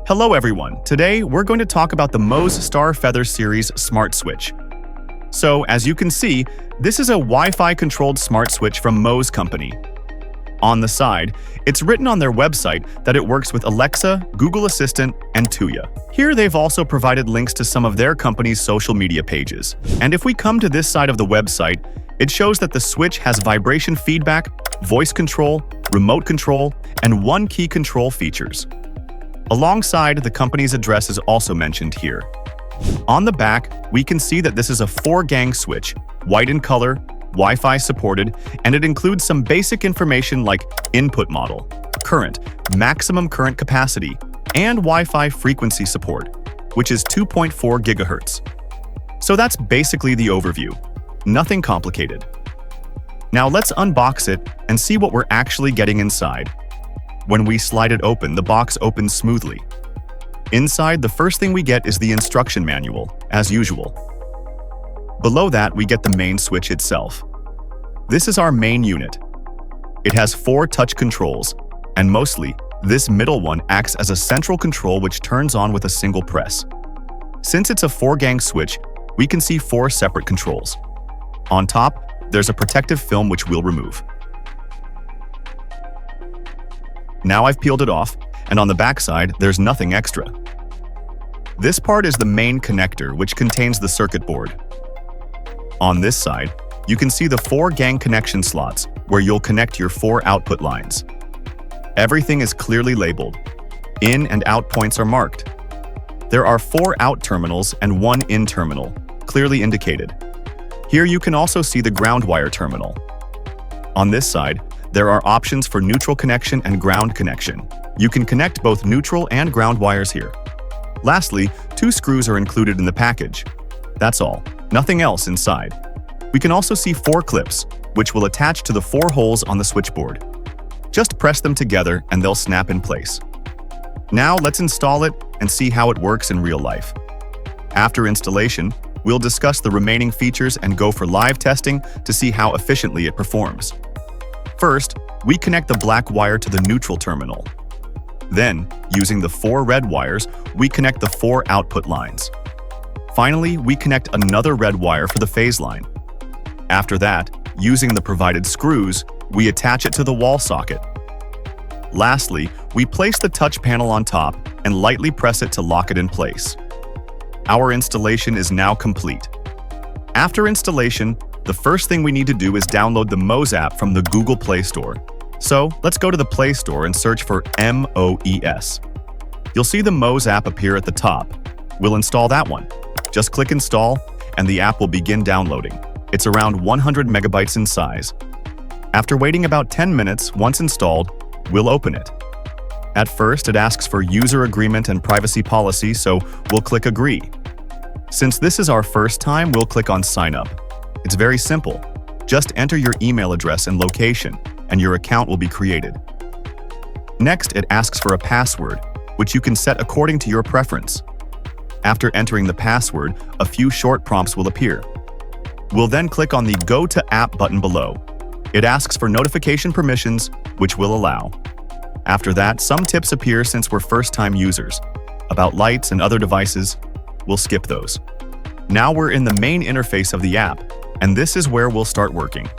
Hello everyone, today we're going to talk about the MOES Star Feather Series Smart Switch. So, as you can see, this is a Wi-Fi controlled smart switch from MOES company. On the side, it's written on their website that it works with Alexa, Google Assistant, and Tuya. Here they've also provided links to some of their company's social media pages. And if we come to this side of the website, it shows that the switch has vibration feedback, voice control, remote control, and one key control features. Alongside, the company's address is also mentioned here. On the back, we can see that this is a 4-gang switch, white in color, Wi-Fi supported, and it includes some basic information like input model, current, maximum current capacity, and Wi-Fi frequency support, which is 2.4 GHz. So that's basically the overview. Nothing complicated. Now let's unbox it and see what we're actually getting inside. When we slide it open, the box opens smoothly. Inside, the first thing we get is the instruction manual, as usual. Below that, we get the main switch itself. This is our main unit. It has 4 touch controls, and mostly, this middle one acts as a central control which turns on with a single press. Since it's a 4-gang switch, we can see 4 separate controls. On top, there's a protective film which we'll remove. Now I've peeled it off, and on the backside, there's nothing extra. This part is the main connector, which contains the circuit board. On this side, you can see the 4-gang connection slots, where you'll connect your 4 output lines. Everything is clearly labeled. In and out points are marked. There are 4 out terminals and 1 in terminal, clearly indicated. Here you can also see the ground wire terminal. On this side, there are options for neutral connection and ground connection. You can connect both neutral and ground wires here. Lastly, 2 screws are included in the package. That's all, nothing else inside. We can also see 4 clips, which will attach to the 4 holes on the switchboard. Just press them together and they'll snap in place. Now let's install it and see how it works in real life. After installation, we'll discuss the remaining features and go for live testing to see how efficiently it performs. First, we connect the black wire to the neutral terminal. Then, using the 4 red wires, we connect the 4 output lines. Finally, we connect another red wire for the phase line. After that, using the provided screws, we attach it to the wall socket. Lastly, we place the touch panel on top and lightly press it to lock it in place. Our installation is now complete. After installation, the first thing we need to do is download the MOES app from the Google Play Store. So, let's go to the Play Store and search for MOES. You'll see the MOES app appear at the top. We'll install that one. Just click Install, and the app will begin downloading. It's around 100 megabytes in size. After waiting about 10 minutes, once installed, we'll open it. At first, it asks for user agreement and privacy policy, so we'll click Agree. Since this is our first time, we'll click on Sign Up. It's very simple. Just enter your email address and location, and your account will be created. Next, it asks for a password, which you can set according to your preference. After entering the password, a few short prompts will appear. We'll then click on the Go to App button below. It asks for notification permissions, which we'll allow. After that, some tips appear since we're first-time users. About lights and other devices, we'll skip those. Now we're in the main interface of the app, and this is where we'll start working.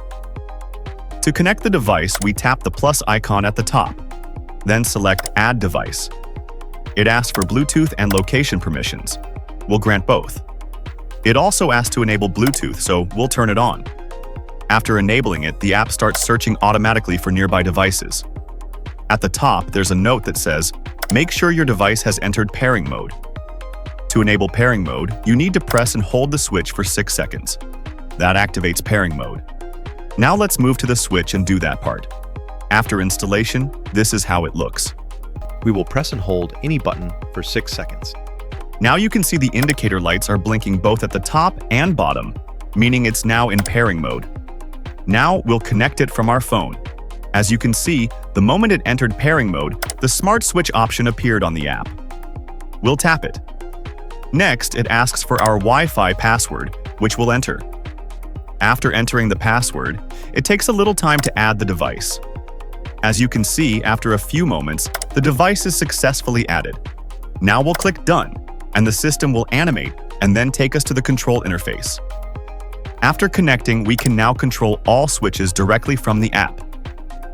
To connect the device, we tap the plus icon at the top, then select Add Device. It asks for Bluetooth and location permissions. We'll grant both. It also asks to enable Bluetooth, so we'll turn it on. After enabling it, the app starts searching automatically for nearby devices. At the top, there's a note that says, "Make sure your device has entered pairing mode." To enable pairing mode, you need to press and hold the switch for 6 seconds. That activates pairing mode. Now let's move to the switch and do that part. After installation, this is how it looks. We will press and hold any button for 6 seconds. Now you can see the indicator lights are blinking both at the top and bottom, meaning it's now in pairing mode. Now we'll connect it from our phone. As you can see, the moment it entered pairing mode, the smart switch option appeared on the app. We'll tap it. Next, it asks for our Wi-Fi password, which we'll enter. After entering the password, it takes a little time to add the device. As you can see, after a few moments, the device is successfully added. Now we'll click Done, and the system will animate and then take us to the control interface. After connecting, we can now control all switches directly from the app.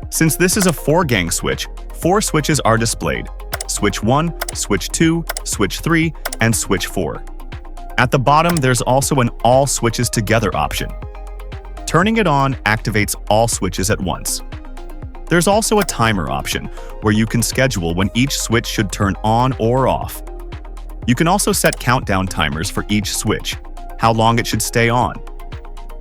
Since this is a 4-gang switch, 4 switches are displayed: switch 1, switch 2, switch 3, and switch 4. At the bottom, there's also an All Switches Together option. Turning it on activates all switches at once. There's also a timer option, where you can schedule when each switch should turn on or off. You can also set countdown timers for each switch, how long it should stay on.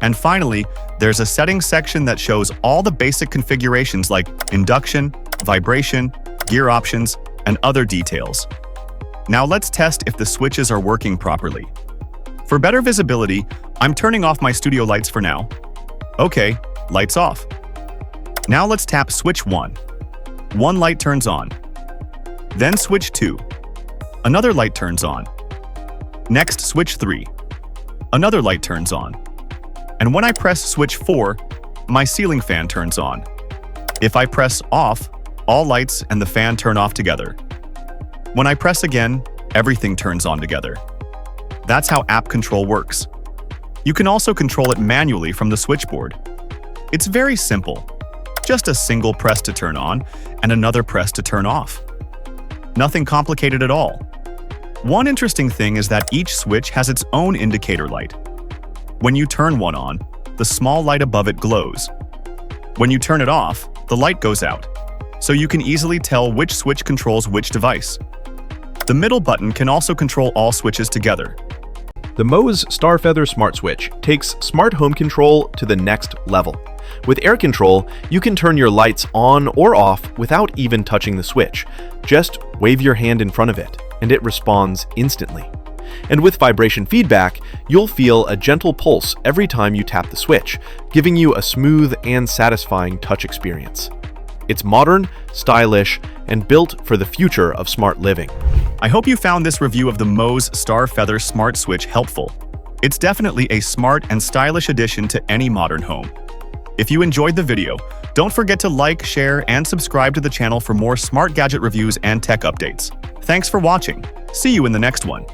And finally, there's a settings section that shows all the basic configurations like induction, vibration, gear options, and other details. Now let's test if the switches are working properly. For better visibility, I'm turning off my studio lights for now. Okay, lights off. Now let's tap switch 1. One light turns on. Then switch 2. Another light turns on. Next, switch 3. Another light turns on. And when I press switch 4, my ceiling fan turns on. If I press off, all lights and the fan turn off together. When I press again, everything turns on together. That's how app control works. You can also control it manually from the switchboard. It's very simple. Just a single press to turn on and another press to turn off. Nothing complicated at all. One interesting thing is that each switch has its own indicator light. When you turn one on, the small light above it glows. When you turn it off, the light goes out, so you can easily tell which switch controls which device. The middle button can also control all switches together. The MOES Starfeather Smart Switch takes smart home control to the next level. With air control, you can turn your lights on or off without even touching the switch. Just wave your hand in front of it, and it responds instantly. And with vibration feedback, you'll feel a gentle pulse every time you tap the switch, giving you a smooth and satisfying touch experience. It's modern, stylish, and built for the future of smart living. I hope you found this review of the MOES Starfeather Smart Switch helpful. It's definitely a smart and stylish addition to any modern home. If you enjoyed the video, don't forget to like, share, and subscribe to the channel for more smart gadget reviews and tech updates. Thanks for watching. See you in the next one.